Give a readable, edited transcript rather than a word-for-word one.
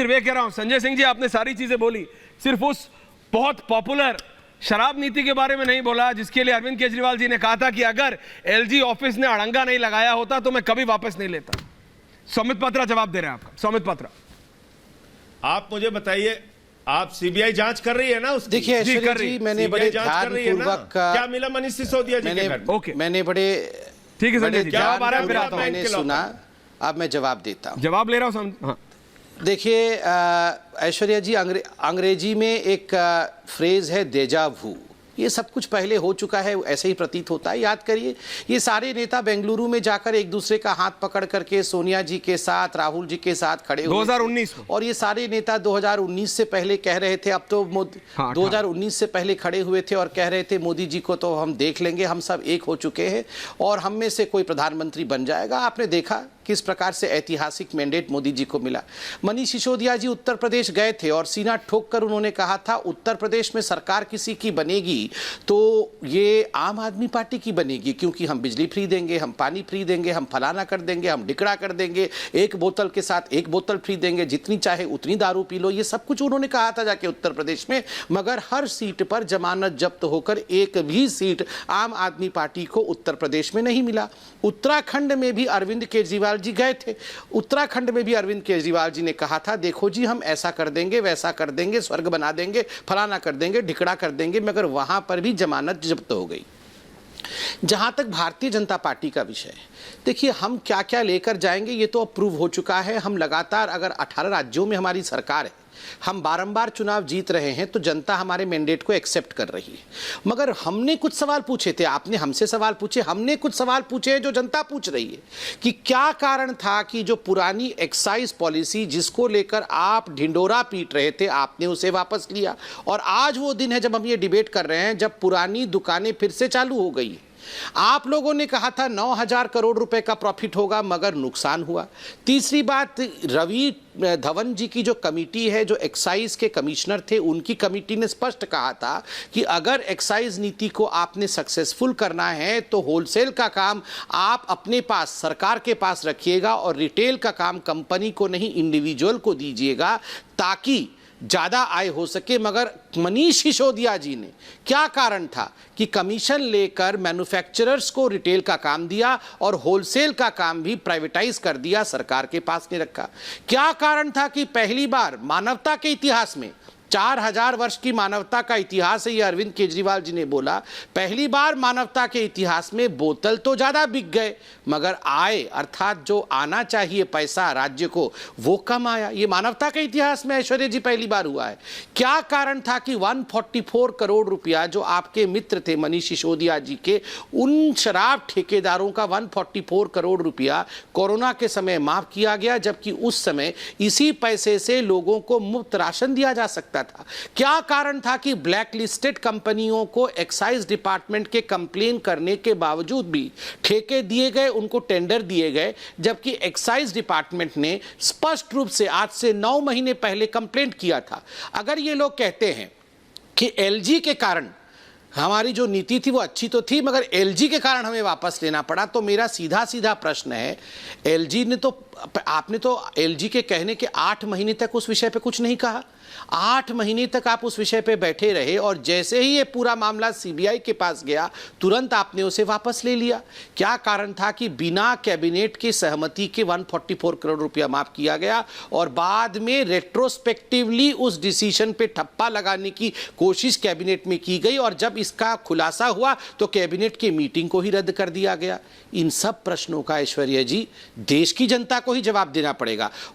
सिर्फ ये कह रहा हूं, संजय सिंह जी आपने सारी चीजें बोली, सिर्फ उस बहुत पॉपुलर शराब नीति के बारे में नहीं बोला जिसके लिए अरविंद केजरीवाल जी ने कहा था कि अगर एलजी ऑफिस ने अड़ंगा नहीं लगाया होता तो मैं कभी वापस नहीं लेता। सौमित पात्रा जवाब दे रहे हैं आपका। सौमित पात्रा, आप मुझे बताइए, आप सीबीआई जांच कर रही है ना उसकी? देखिए ऐश्वर्या जी, मैंने बड़े ध्यानपूर्वक क्या मिला मनीष सिसोदिया जी के घर में? ओके, मैंने बड़े ठीक है संजय जी, जवाब आ रहा है फिर आप। मैंने सुना, अब मैं जवाब देता हूं। जवाब ले रहा हूं। हाँ देखिए ऐश्वर्या जी, अंग्रेजी में एक फ्रेज है डेजा वू। ये सब कुछ पहले हो चुका है, ऐसे ही प्रतीत होता है। याद करिए, ये सारे नेता बेंगलुरु में जाकर एक दूसरे का हाथ पकड़ करके सोनिया जी के साथ, राहुल जी के साथ खड़े हुए 2019 और ये सारे नेता 2019 से पहले कह रहे थे, अब तो 2019 से पहले खड़े हुए थे और कह रहे थे मोदी जी को तो हम देख लेंगे, हम सब एक हो चुके हैं और हम में से कोई प्रधानमंत्री बन जाएगा। आपने देखा किस प्रकार से ऐतिहासिक मैंडेट मोदी जी को मिला। मनीष सिसोदिया जी उत्तर प्रदेश गए थे और सीना ठोक कर उन्होंने कहा था उत्तर प्रदेश में सरकार किसी की बनेगी तो ये आम आदमी पार्टी की बनेगी, क्योंकि हम बिजली फ्री देंगे, हम पानी फ्री देंगे, हम फलाना कर देंगे, हम ढिकड़ा कर देंगे, एक बोतल के साथ एक बोतल फ्री देंगे, जितनी चाहे उतनी दारू पी लो। ये सब कुछ उन्होंने कहा था जाके उत्तर प्रदेश में, मगर हर सीट पर जमानत जब्त होकर एक भी सीट आम आदमी पार्टी को उत्तर प्रदेश में नहीं मिला। उत्तराखंड में भी अरविंद केजरीवाल जी गए थे, उत्तराखंड में भी अरविंद केजरीवाल जी ने कहा था देखो जी हम ऐसा कर देंगे, वैसा कर देंगे, स्वर्ग बना देंगे, फलाना कर देंगे, ढिकड़ा कर देंगे, मगर वहां पर भी जमानत जब्त हो गई। जहां तक भारतीय जनता पार्टी का विषय है, देखिए हम क्या क्या लेकर जाएंगे ये तो अप्रूव हो चुका है। हम लगातार, अगर 18 राज्यों में हमारी सरकार है, हम बारंबार चुनाव जीत रहे हैं तो जनता हमारे मैंडेट को एक्सेप्ट कर रही है। मगर हमने कुछ सवाल पूछे थे, आपने हमसे सवाल पूछे, हमने कुछ सवाल पूछे जो जनता पूछ रही है कि क्या कारण था कि जो पुरानी एक्साइज पॉलिसी जिसको लेकर आप ढिंडोरा पीट रहे थे, आपने उसे वापस लिया। और आज वो दिन है जब हम ये डिबेट कर रहे हैं, जब पुरानी दुकानें फिर से चालू हो गई। आप लोगों ने कहा था 9,000 करोड़ रुपए का प्रॉफिट होगा, मगर नुकसान हुआ। तीसरी बात, रवि धवन जी की जो कमेटी है, जो एक्साइज के कमिश्नर थे, उनकी कमेटी ने स्पष्ट कहा था कि अगर एक्साइज नीति को आपने सक्सेसफुल करना है तो होलसेल का काम आप अपने पास, सरकार के पास रखिएगा और रिटेल का काम कंपनी को नहीं इंडिविजुअल को दीजिएगा ताकि ज़्यादा आय हो सके। मगर मनीष सिसोदिया जी ने, क्या कारण था कि कमीशन लेकर मैन्युफैक्चरर्स को रिटेल का काम दिया और होलसेल का काम भी प्राइवेटाइज कर दिया, सरकार के पास नहीं रखा। क्या कारण था कि पहली बार मानवता के इतिहास में, 4000 वर्ष की मानवता का इतिहास है ये, अरविंद केजरीवाल जी ने बोला, पहली बार मानवता के इतिहास में बोतल तो ज्यादा बिक गए मगर आय, अर्थात जो आना चाहिए पैसा राज्य को, वो कम आया। ये मानवता के इतिहास में ऐश्वर्या जी पहली बार हुआ है। क्या कारण था कि 144 करोड़ रुपया जो आपके मित्र थे मनीष सिसोदिया जी के, उन शराब ठेकेदारों का 144 करोड़ रुपया कोरोना के समय माफ किया गया, जबकि उस समय इसी पैसे से लोगों को मुफ्त राशन दिया जा सकता था। क्या कारण था कि ब्लैक लिस्टेड कंपनियों को एक्साइज डिपार्टमेंट के कंप्लेन करने के बावजूद भी ठेके दिए गए, उनको टेंडर दिए गए, जबकि एक्साइज डिपार्टमेंट ने स्पष्ट रूप से आज से 9 महीने पहले कंप्लेंट किया था। अगर ये लोग कहते हैं कि एलजी के कारण हमारी जो नीति थी वो अच्छी तो थी मगर एलजी के कारण हमें वापस लेना पड़ा, तो मेरा सीधा सीधा प्रश्न है, एलजी ने तो, आपने तो एलजी के कहने के 8 महीने तक उस विषय पे कुछ नहीं कहा। 8 महीने तक आप उस विषय पे बैठे रहे और जैसे ही ये पूरा मामला सीबीआई के पास गया तुरंत आपने उसे वापस ले लिया। क्या कारण था कि बिना कैबिनेट की सहमति के 144 करोड़ रुपया माफ किया गया और बाद में रेट्रोस्पेक्टिवली उस डिसीजन पे ठप्पा लगाने की कोशिश कैबिनेट में की गई और जब इसका खुलासा हुआ तो कैबिनेट की मीटिंग को ही रद्द कर दिया गया। इन सब प्रश्नों का ऐश्वर्या जी देश की जनता को ही जवाब देना पड़ेगा।